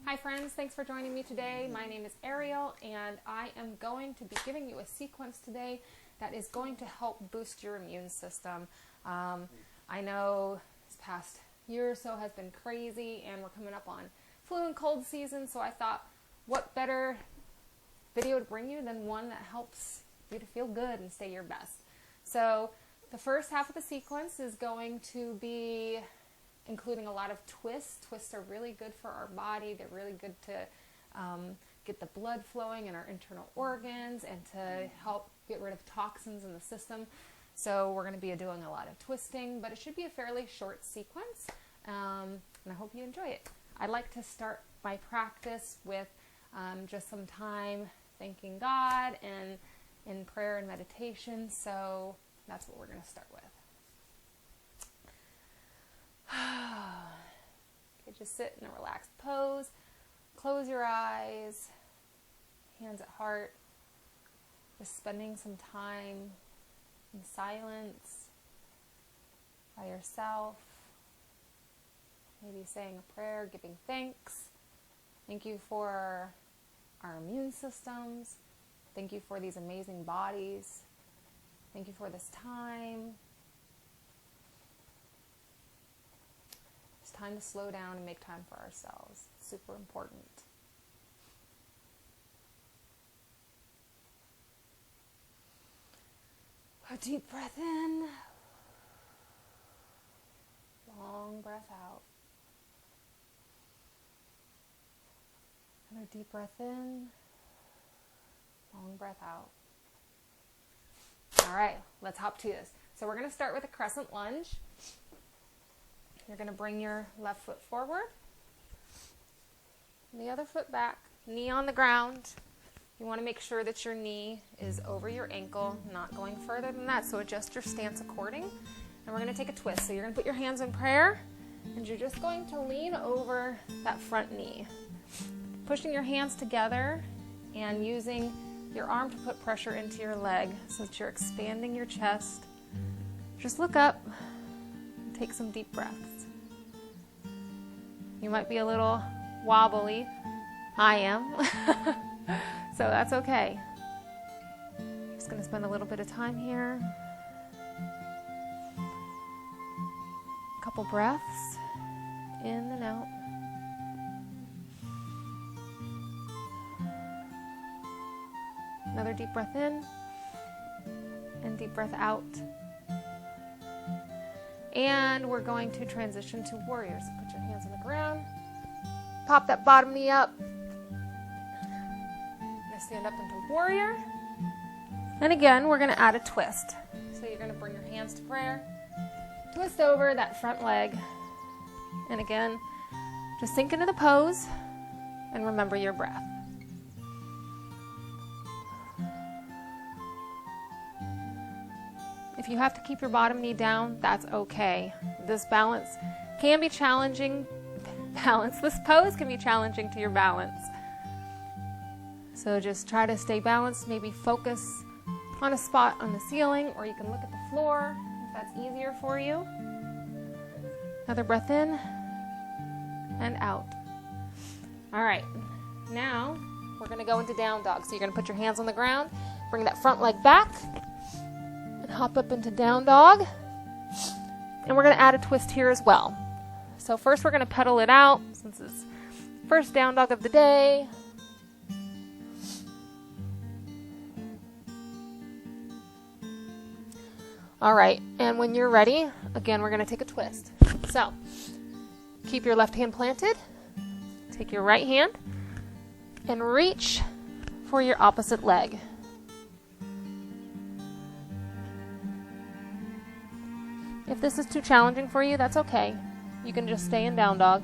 Hi friends, thanks for joining me today. My name is Ariel and I am going to be giving you a sequence today that is going to help boost your immune system. I know this past year or so has been crazy and we're coming up on flu and cold season, so I thought what better video to bring you than one that helps you to feel good and stay your best. So the first half of the sequence is going to be including a lot of twists. Twists are really good for our body. They're really good to get the blood flowing in our internal organs and to help get rid of toxins in the system. So we're going to be doing a lot of twisting, but it should be a fairly short sequence, and I hope you enjoy it. I like to start my practice with just some time thanking God and in prayer and meditation, so that's what we're going to start with. Okay, just sit in a relaxed pose. Close your eyes, hands at heart. Just spending some time in silence by yourself. Maybe saying a prayer, giving thanks. Thank you for our immune systems. Thank you for these amazing bodies. Thank you for this time. It's time to slow down and make time for ourselves. It's super important. A deep breath in. Long breath out. Another deep breath in. Long breath out. All right, let's hop to this. So we're going to start with a crescent lunge. You're going to bring your left foot forward, and the other foot back, knee on the ground. You want to make sure that your knee is over your ankle, not going further than that, so adjust your stance according. And we're going to take a twist. So you're going to put your hands in prayer, and you're just going to lean over that front knee, pushing your hands together and using your arm to put pressure into your leg so that you're expanding your chest. Just look up and take some deep breaths. You might be a little wobbly. I am. So that's okay. Just going to spend a little bit of time here. A couple breaths in and out. Another deep breath in and deep breath out. And we're going to transition to warriors. So put your hands on the ground. Pop that bottom knee up. You're going to stand up into warrior. And again, we're going to add a twist. So you're going to bring your hands to prayer. Twist over that front leg. And again, just sink into the pose and remember your breath. If you have to keep your bottom knee down, that's okay. This balance can be challenging. This pose can be challenging to your balance. So just try to stay balanced. Maybe focus on a spot on the ceiling, or you can look at the floor if that's easier for you. Another breath in and out. All right, now we're going to go into down dog. So you're going to put your hands on the ground, bring that front leg back, and hop up into down dog. And we're going to add a twist here as well. So first we're going to pedal it out since it's first down dog of the day. All right, and when you're ready, again, we're going to take a twist. So keep your left hand planted. Take your right hand and reach for your opposite leg. If this is too challenging for you, that's okay. You can just stay in down dog.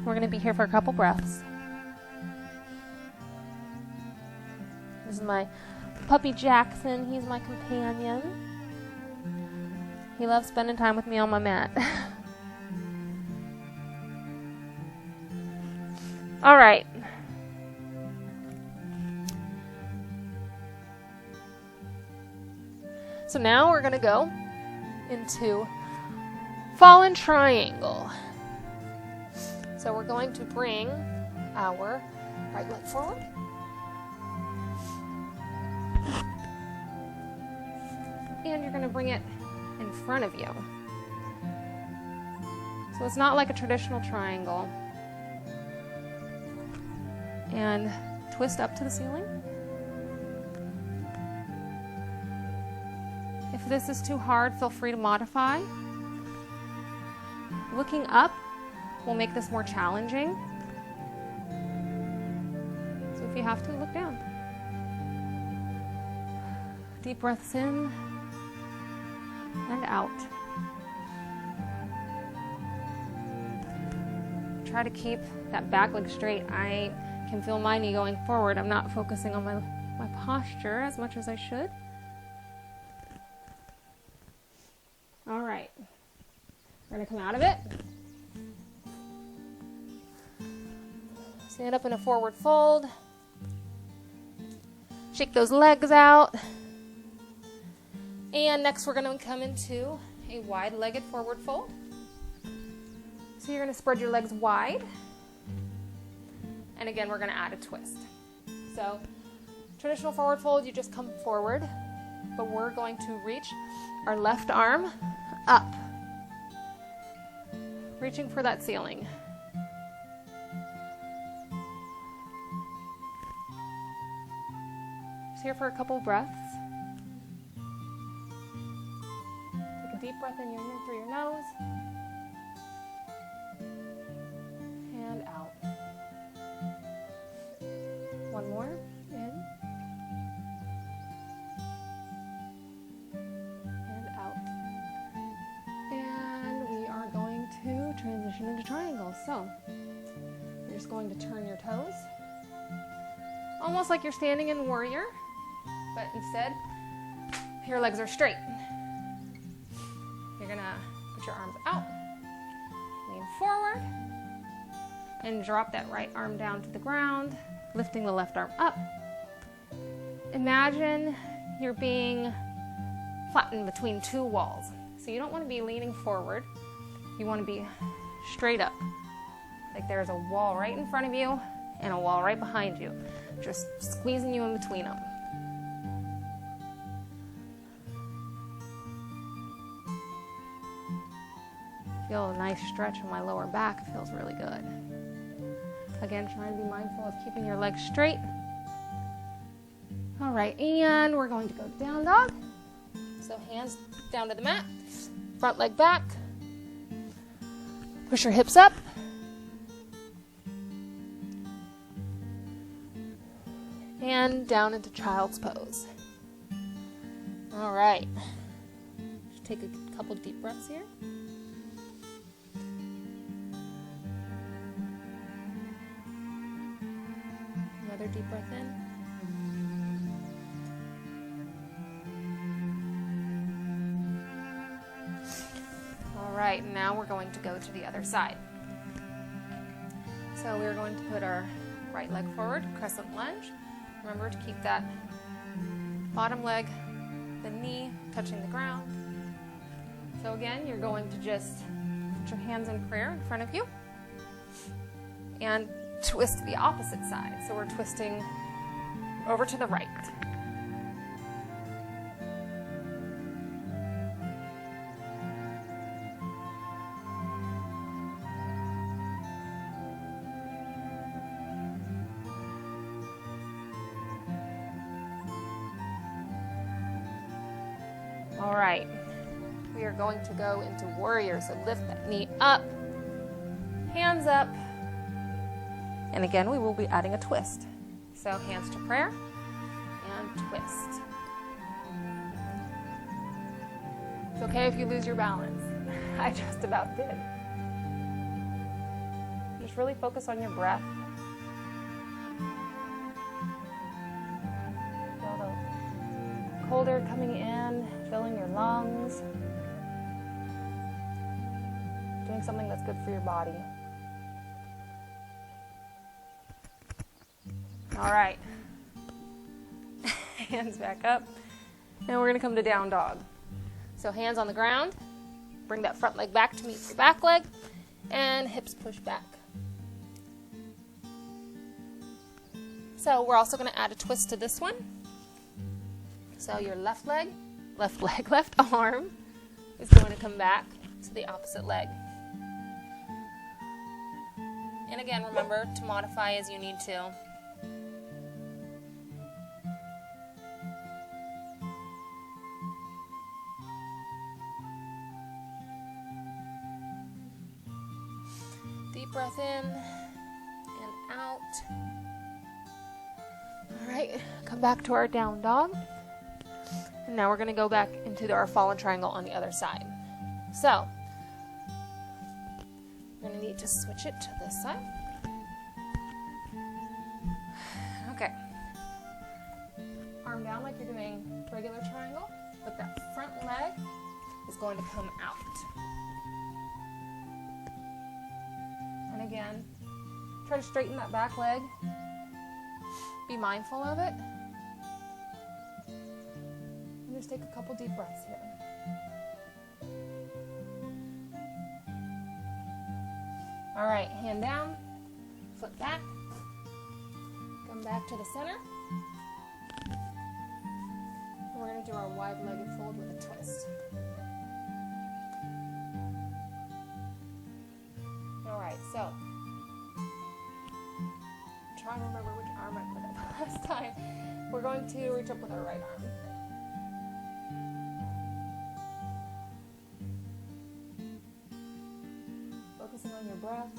We're going to be here for a couple breaths. This is my puppy Jackson. He's my companion. He loves spending time with me on my mat. All right. So now we're going to go into fallen triangle. So So we're going to bring our right leg forward. And you're going to bring it in front of you. So it's not like a traditional triangle. And twist up to the ceiling. If this is too hard, feel free to modify. Looking up will make this more challenging. So if you have to, look down. Deep breaths in and out. Try to keep that back leg straight. I can feel my knee going forward. I'm not focusing on my posture as much as I should. All right. We're going to come out of it. Stand up in a forward fold. Shake those legs out. And next we're going to come into a wide-legged forward fold. So you're going to spread your legs wide. And again, we're going to add a twist. So traditional forward fold, you just come forward, but we're going to reach our left arm up, reaching for that ceiling. Just here for a couple breaths. Take a deep breath in through your nose and out. One more, in and out. And we are going to transition into triangles. So you're just going to turn your toes, almost like you're standing in warrior, but instead your legs are straight. You're gonna put your arms out, lean forward, and drop that right arm down to the ground, lifting the left arm up. Imagine you're being flattened between two walls. So you don't want to be leaning forward. You want to be straight up. Like there's a wall right in front of you and a wall right behind you, just squeezing you in between them. Feel a nice stretch in my lower back. It feels really good. Again, trying to be mindful of keeping your legs straight. All right, and we're going to go down dog. So hands down to the mat, front leg back. Push your hips up. And down into child's pose. All right. Just take a couple deep breaths here. Another deep breath in. All right, now we're going to go to the other side. So we're going to put our right leg forward, crescent lunge. Remember to keep that bottom leg, the knee touching the ground. So again, you're going to just put your hands in prayer in front of you and twist to the opposite side. So we're twisting over to the right. All right, we are going to go into warrior. So lift that knee up, hands up. And again, we will be adding a twist. So hands to prayer and twist. It's okay if you lose your balance. I just about did. Just really focus on your breath. Feel the cold air coming in, filling your lungs. Doing something that's good for your body. All right, hands back up, and we're gonna come to down dog. So hands on the ground, bring that front leg back to meet your back leg, and hips push back. So we're also going to add a twist to this one. So your left arm is going to come back to the opposite leg. And again, remember to modify as you need to. Deep breath in and out. All right, come back to our down dog. And now we're going to go back into our fallen triangle on the other side. So, we're going to need to switch it to this side. Okay. Arm down like you're doing regular triangle, but that front leg is going to come out. And again, try to straighten that back leg. Be mindful of it. And just take a couple deep breaths here. All right, hand down, foot back. Come back to the center. And we're going to do our wide-legged fold with a twist. All right, so trying to remember which arm I put up last time. We're going to reach up with our right arm. Focusing on your breath.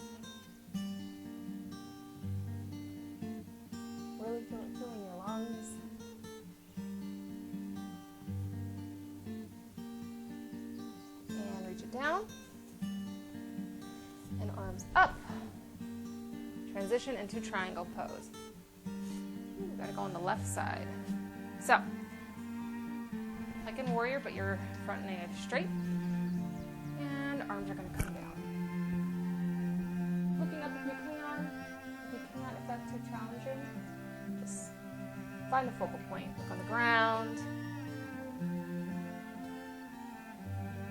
Really feeling your lungs. And reach it down. And arms up. Transition into triangle pose. We've got to go on the left side. So, like in warrior, but your front knee is straight. And arms are going to come down. Looking up if you can. If you can't, if that's too challenging, just find a focal point. Look on the ground.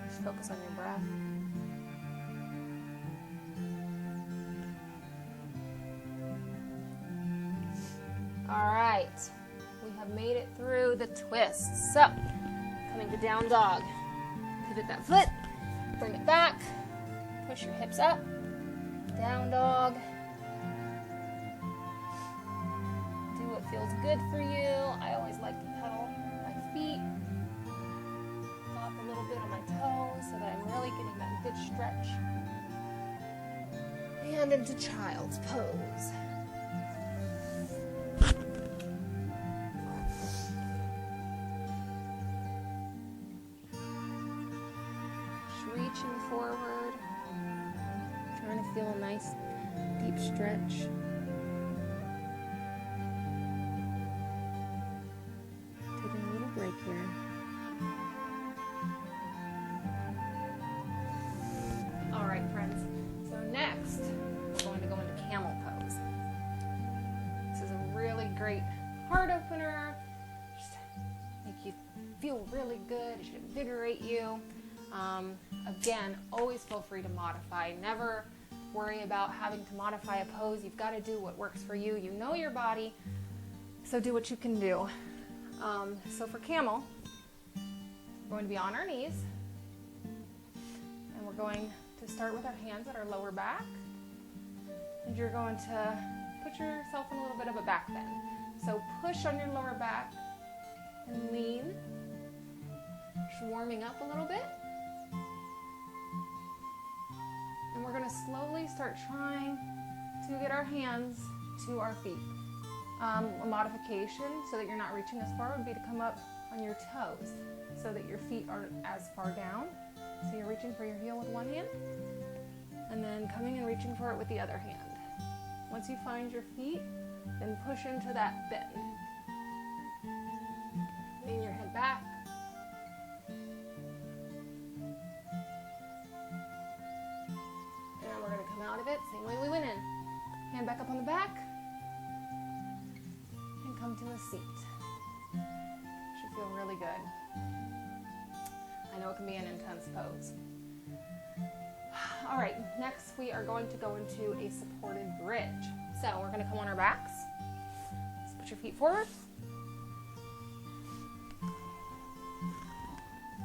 Just focus on your breath. All right, we have made it through the twist. So, coming to down dog. Pivot that foot, bring it back, push your hips up, down dog. Do what feels good for you. I always like to pedal my feet, pop a little bit on my toes so that I'm really getting that good stretch. And into child's pose. Reaching forward, trying to feel a nice deep stretch. Taking a little break here. All right, friends. So next, we're going to go into camel pose. This is a really great heart opener. Just make you feel really good. It should invigorate you. Again, always feel free to modify. Never worry about having to modify a pose. You've got to do what works for you. You know your body, so do what you can do. So for camel, we're going to be on our knees, and we're going to start with our hands at our lower back, and you're going to put yourself in a little bit of a back bend. So push on your lower back and lean, just warming up a little bit. And we're going to slowly start trying to get our hands to our feet. A modification so that you're not reaching as far would be to come up on your toes so that your feet aren't as far down. So you're reaching for your heel with one hand and then coming and reaching for it with the other hand. Once you find your feet, then push into that bend. Lean your head back. Out of it, same way we went in. Hand back up on the back and come to a seat. Should feel really good. I know it can be an intense pose. All right, next we are going to go into a supported bridge. So we're going to come on our backs. Stretch your feet forward.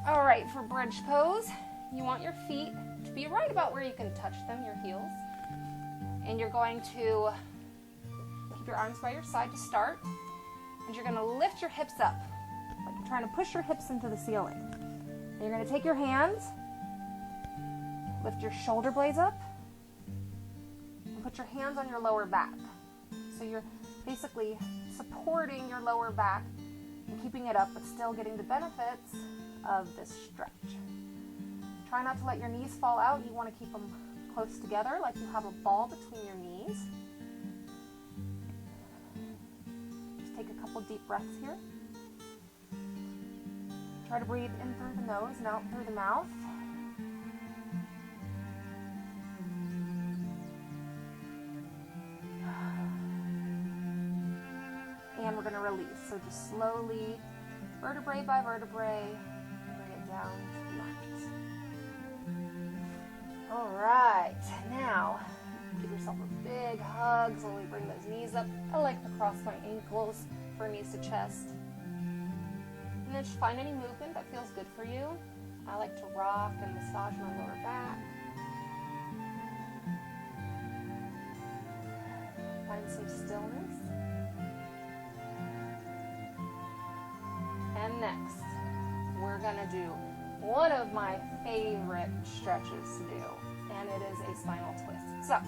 All right, for bridge pose, you want your feet to be right about where you can touch them, your heels. And you're going to keep your arms by your side to start. And you're going to lift your hips up, like you're trying to push your hips into the ceiling. And you're going to take your hands, lift your shoulder blades up, and put your hands on your lower back. So you're basically supporting your lower back and keeping it up, but still getting the benefits of this stretch. Try not to let your knees fall out. You want to keep them close together, like you have a ball between your knees. Just take a couple deep breaths here. Try to breathe in through the nose and out through the mouth. And we're going to release. So just slowly, vertebrae by vertebrae, bring it down to the mat. All right, now give yourself a big hug. Slowly bring those knees up. I like to cross my ankles for knees to chest. And then just find any movement that feels good for you. I like to rock and massage my lower back. Find some stillness. And next, we're gonna do one of my favorite stretches to do, and it is a spinal twist. So,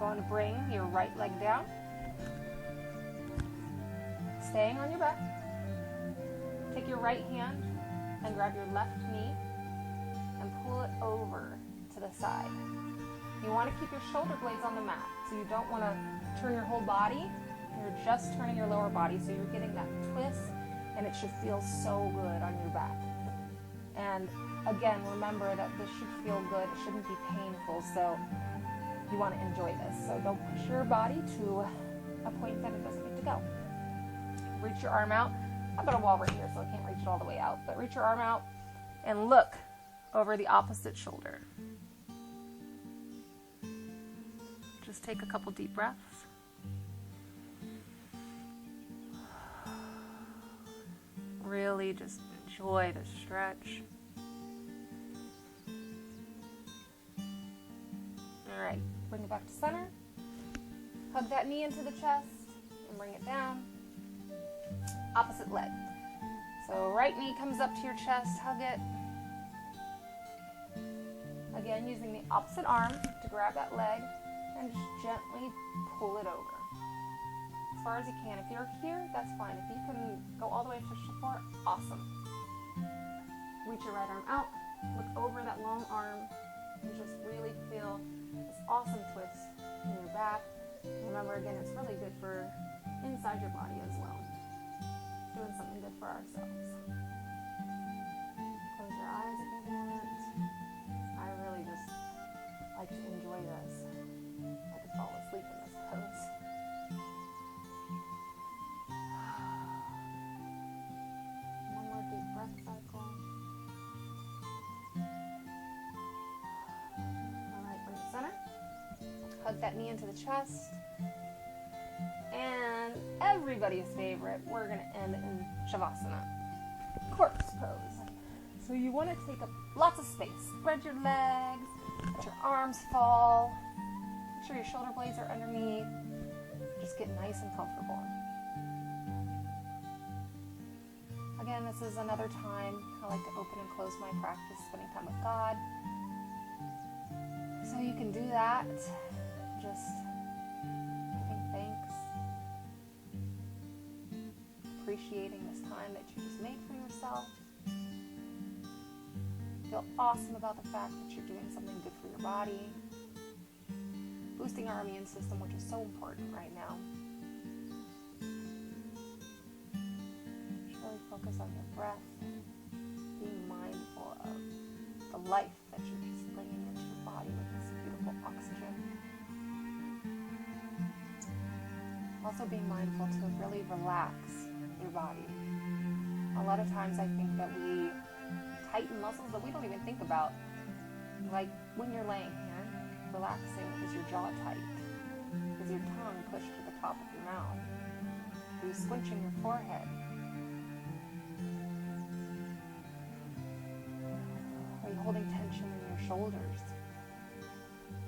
going to bring your right leg down, staying on your back. Take your right hand and grab your left knee and pull it over to the side. You want to keep your shoulder blades on the mat, so you don't want to turn your whole body. You're just turning your lower body, so you're getting that twist, and it should feel so good on your back. And again, remember that this should feel good. It shouldn't be painful, so you want to enjoy this. So don't push your body to a point that it doesn't need to go. Reach your arm out. I've got a wall right here, so I can't reach it all the way out, but reach your arm out and look over the opposite shoulder. Just take a couple deep breaths. Really just enjoy the stretch. All right, bring it back to center. Hug that knee into the chest and bring it down. Opposite leg. So right knee comes up to your chest, hug it. Again, using the opposite arm to grab that leg and just gently pull it over. As far as you can. If you're here, that's fine. If you can go all the way to the floor, awesome. Reach your right arm out, look over that long arm, and just really feel this awesome twist in your back. Remember, again, it's really good for inside your body as well. Doing something good for ourselves. Close your eyes if you want. I really just like to enjoy this. I could fall asleep in this pose. One more deep breath cycle. Alright, bring it to center. Hug that knee into the chest. And everybody's favorite, we're going to end in Shavasana, corpse pose. So you want to take up lots of space. Spread your legs, let your arms fall. Make sure your shoulder blades are underneath. Just get nice and comfortable. Again, this is another time I like to open and close my practice, spending time with God. So you can do that, just giving thanks, appreciating this time that you just made for yourself. Feel awesome about the fact that you're doing something good for your body, boosting our immune system, which is so important right now. Just really focus on your breath, being mindful of the life that you're just bringing into your body with this beautiful oxygen. Also being mindful to really relax your body. A lot of times I think that we tighten muscles that we don't even think about. Like when you're laying here, relaxing, is your jaw tight? Is your tongue pushed to the top of your mouth? Are you squinching your forehead? Are you holding tension in your shoulders,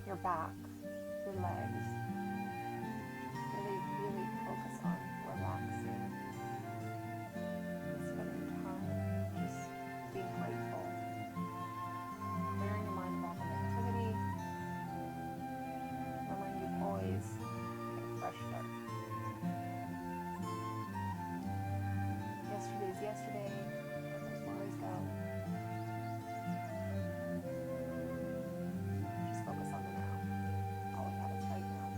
your back, your legs? Really, really focus on relaxing, spending time just being grateful, clearing your mind of all the negativity, remembering you always get a fresh start. Yesterday's yesterday, let those worries go. Just focus on the now. All we have is right now.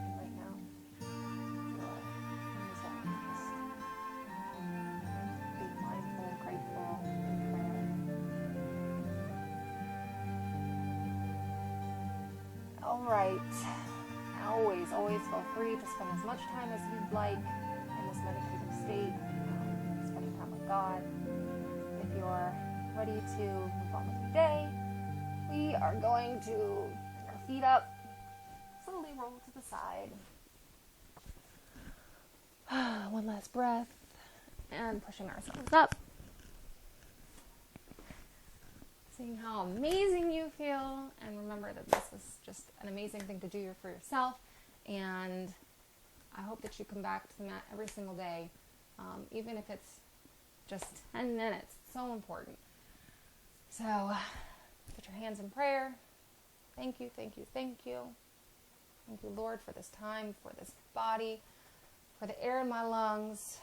And right now, you are in the zone. Just be mindful, grateful, in prayer. All right. Always feel free to spend as much time as you'd like in this meditative state, spending time with God. If you're ready to move on with your day, we are going to bring our feet up, slowly roll to the side. One last breath, and pushing ourselves up. Seeing how amazing you feel, and remember that this is just an amazing thing to do for yourself, and I hope that you come back to the mat every single day, even if it's just 10 minutes. It's so important. So put your hands in prayer. Thank you, thank you, thank you. Thank you, Lord, for this time, for this body, for the air in my lungs,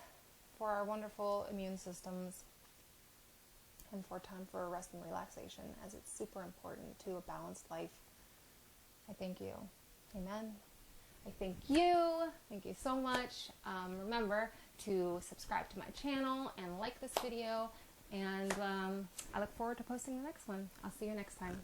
for our wonderful immune systems, and for time for rest and relaxation, as it's super important to a balanced life. I thank you. Amen. I thank you. Thank you so much. Remember to subscribe to my channel and like this video, and I look forward to posting the next one. I'll see you next time.